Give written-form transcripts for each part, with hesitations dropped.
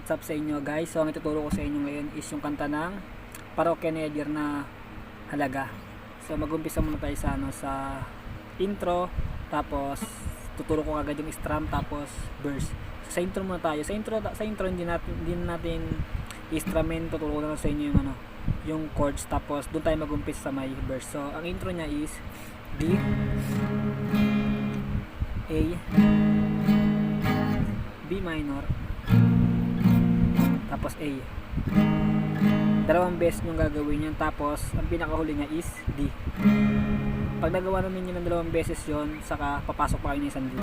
what's up sa inyo guys? So ang ituturo ko sa inyo ngayon is yung kanta ng Parokya ni Edier na Halaga. So mag-umpisa muna tayo sa intro, tapos tuturo ko agad yung strum, tapos verse. So, sa intro muna tayo. Sa intro hindi natin i-strumen, tuturo ko na sa inyo yung chords, tapos doon tayo mag-umpisa sa may verse. So ang intro niya is D, A, B minor, tapos A. Dalawang beses nyo gagawin yun, tapos ang pinakahuli niya is D. Pag nagawa namin yun ng dalawang beses yun, saka papasok pa kayo ng isang D.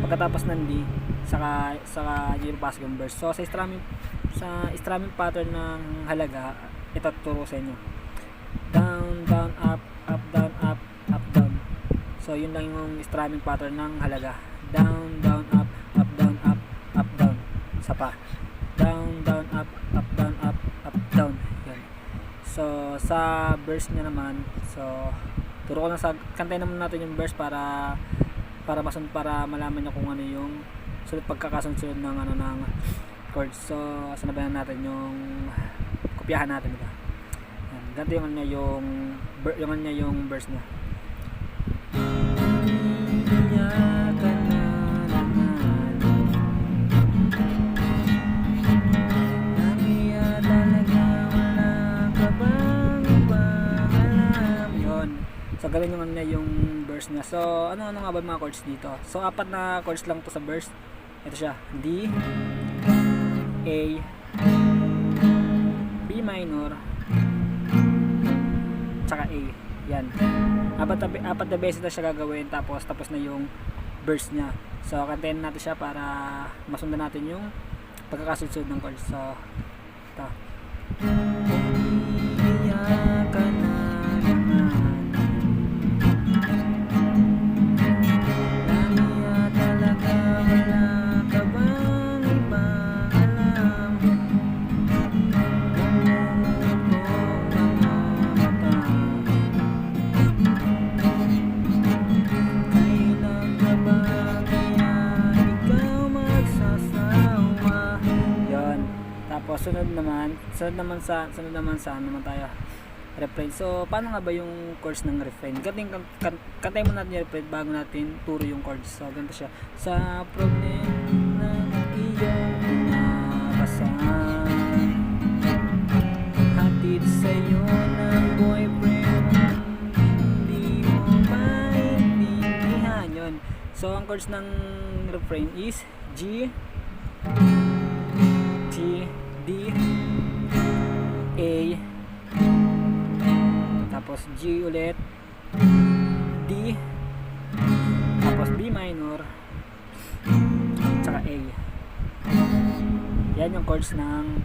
Pagkatapos ng D, saka yun papasok yung verse. So sa strumming pattern ng Halaga, ito tuturo sa inyo. Down, down, up, up, down, up, up, down. So yun lang yung strumming pattern ng Halaga. Down, down, up, down, up, down. Isa pa. Down, down, up, down, up, down. Yan. So sa verse niya naman, so turo ko na kantayin naman natin yung verse para malaman niyo kung ano yung pagkakasunod ng ng chords. So sanabayan natin yung kopyahan natin, diba? Yan. Ganito yung yung verse niya. So ganun yung verse niya. So ano nga ba mga chords dito? So apat na chords lang to sa verse. Ito siya. D, A, B minor, tsaka A. Yan. Apat na beses na siya gagawin, tapos na yung verse niya. So kantayin natin siya para masundan natin yung pagkakasunod ng chords. So ito. Sunod naman sa naman tayo refrain. So paano nga ba yung chords ng refrain? Kantayin mo natin yung refrain bago natin turo yung chords. So ganito siya. Sa problema ng iyong pinapasan, hatid sa'yo ng boyfriend, hindi mo maintindihan. Yun. So ang chords ng refrain is G, D, A, tapos G ulit, D, tapos B minor, tsaka A. Yan yung chords ng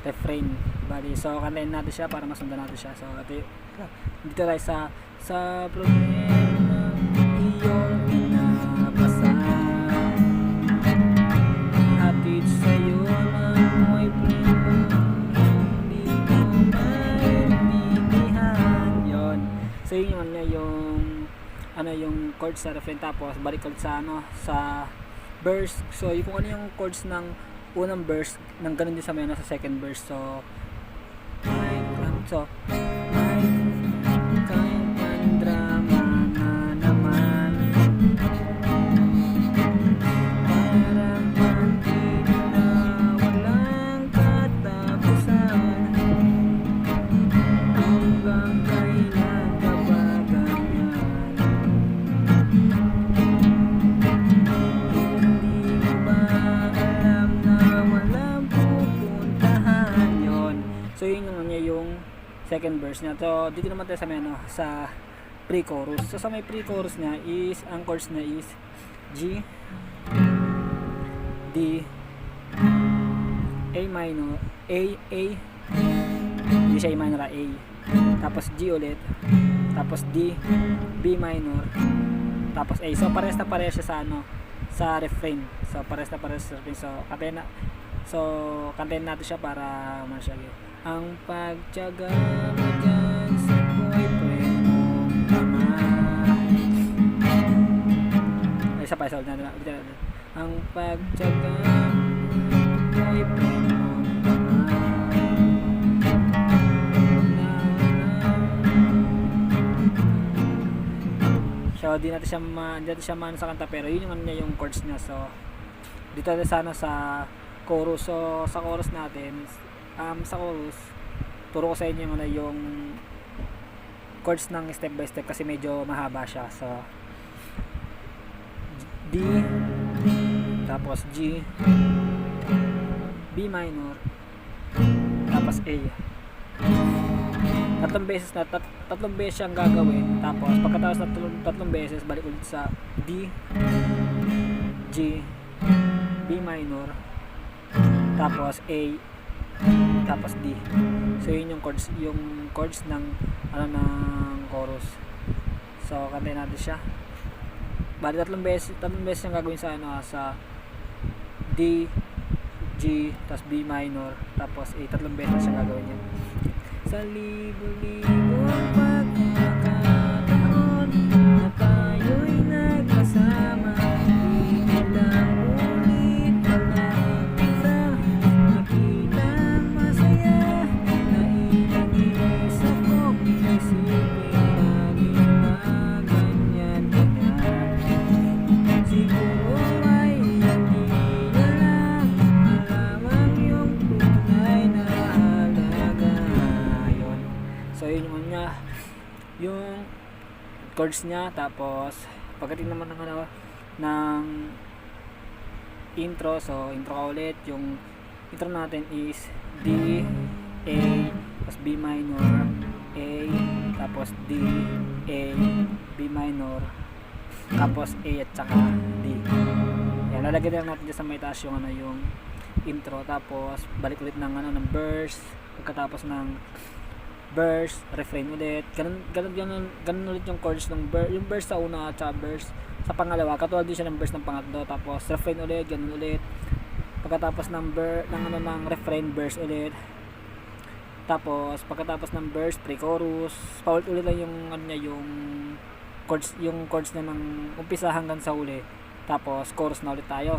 refrain. Bali, so kantayin natin siya para masundan natin siya. So dito tayo sa problema iyong pinapasan, hatid sa'yo ng boyfriend, hindi mo maintindihan. Yun. So yun yung chords sa refrain, tapos balik ulit sa verse. So yung kung ano yung chords ng unang verse, nang ganun din sa second verse. So drama na naman, parang pantig na walang katapusan, hanggang kailan ka ba ganyan? Hindi mo ba alam na walang pupuntahan? Yun. So yun yung second verse niya. So dito naman tayo sa pre-chorus. So sa may pre-chorus niya is, ang chords niya is G, D, A minor, A, hindi siya A minor, A, tapos G ulit, tapos D, B minor, tapos A. So parehas na parehas siya sa refrain. So parehas na parehas sa refrain. So kantayin natin siya para masyagi. Ang pagtiyaga mo dyan sa boyfriend mong tama. Ay, isa pa, isa ulit natin. Ang pagtiyaga boyfriend mo so di natin siya maano sa kanta, pero yun yung ano niya, yung chords niya. So dito natin sana sa chorus. So sa chorus natin, sa chorus turo ko sa inyo yung ano, yung chords ng step by step kasi medyo mahaba siya. So D, tapos G, B minor, tapos A. Tatlong beses siyang gagawin, tapos pagkatapos na tatlong beses balik ulit sa D, G, B minor, tapos A, tapos D. So yun yung chords ng ano, ng chorus. So kantayin natin siya. Bali tatlong beses siyang gagawin sa ano, sa D, G, tapos B minor, tapos A. Tatlong beses siyang gagawin yan. Sa libo-libo ang pagkakataon na tayo'y nagkasama, ilang ulit na lang kita nakita ang masaya na inis ako isipin namin na ganyan-ganyan. Siguro ay hindi na lang malamang yung tunay na halaga. So yun yung niya, yung chords niya. Tapos pagdating naman ng ano, ng intro, so intro ka ulit. Yung intro natin is D, A, tapos B minor, A, tapos D, A, B minor, tapos A at saka D. Yan, lalagyan lang natin dyan sa may taas yung ano, yung intro. Tapos balik ulit ng ano, ng verse. Pagkatapos ng verse, refrain ulit. Ganun ulit yung chords ng verse. Yung verse sa una at saka verse sa pangalawa. Katulad din siya ng verse ng pangatlo. Tapos refrain ulit, ganun ulit. Pagkatapos ng refrain, verse ulit. Tapos pagkatapos ng verse, pre-chorus. Paulit ulit lang yung ano niya, yung chords niya ng umpisa hanggang sa huli. Tapos chorus na ulit tayo.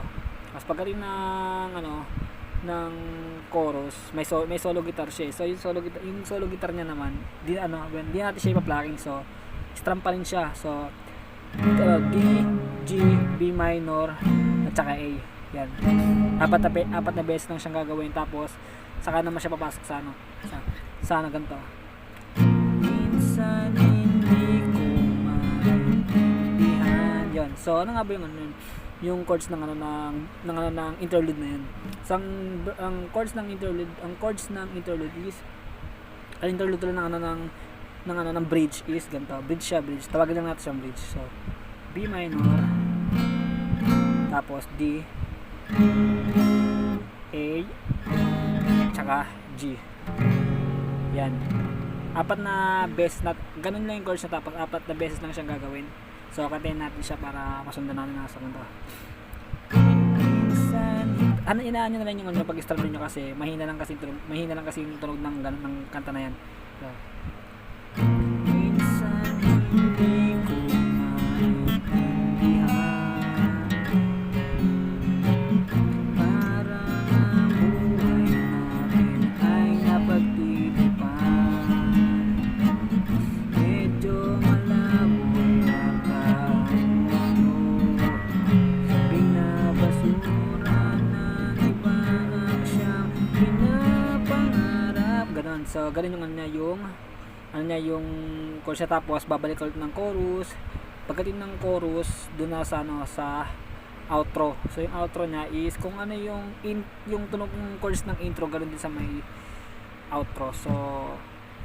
Tapos pagdating ng ano, ng chorus, may solo guitar siya. So yung solo guitar niya naman, di natin siya ipa-plucking. So strum pa rin siya. So D, G, B minor at saka A. Yan. Apat na beses lang siyang gagawin. Tapos saka naman siya papasok sa ano, sa ano, ganito. Minsan hindi ko maintindihan. Yan. So ano nga ba yung ano, yung chords ng ano, ng interlude na yan. So ang chords ng interlude is ang interlude lang ng bridge is ganito. Bridge. Tawagin lang natin siyang bridge. So B minor, tapos D, A, tsaka G. Yan. Apat na beses na ganun lang yung chords na, tapos apat na beses lang siyang gagawin. So kantayin natin siya para masundan natin na sa kanta. Ano, inaan nyo na lang yung ano, pag-strum nyo kasi mahina lang kasi yung tunog ng kanta na yan. So, minsan hindi ko maintindihan, parang ang buhay natin ay napagtitipan, medyo malabo yata ang mundo, binabasura ng iba ang siyang pinapangarap. Ganon. So ganun yung yung chorus siya. Tapos babalik ulit ng chorus. Pagdating ng chorus, doon na sa ano, sa outro. So yung outro niya is kung ano yung tunog ng chorus ng intro, ganoon din sa may outro. So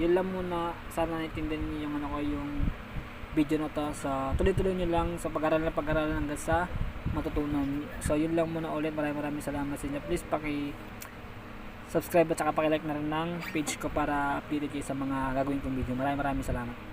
yun lang muna. Sana naintindihan niyo yung ano ko, yung video na to. So tuloy-tuloy niyo lang sa pag-aralan hanggang sa matutunan. So yun lang muna ulit. Maraming salamat sa inyo. Please subscribe at saka paki-like na rin ng page ko para updated kayo sa mga gagawin kong video. Maraming salamat.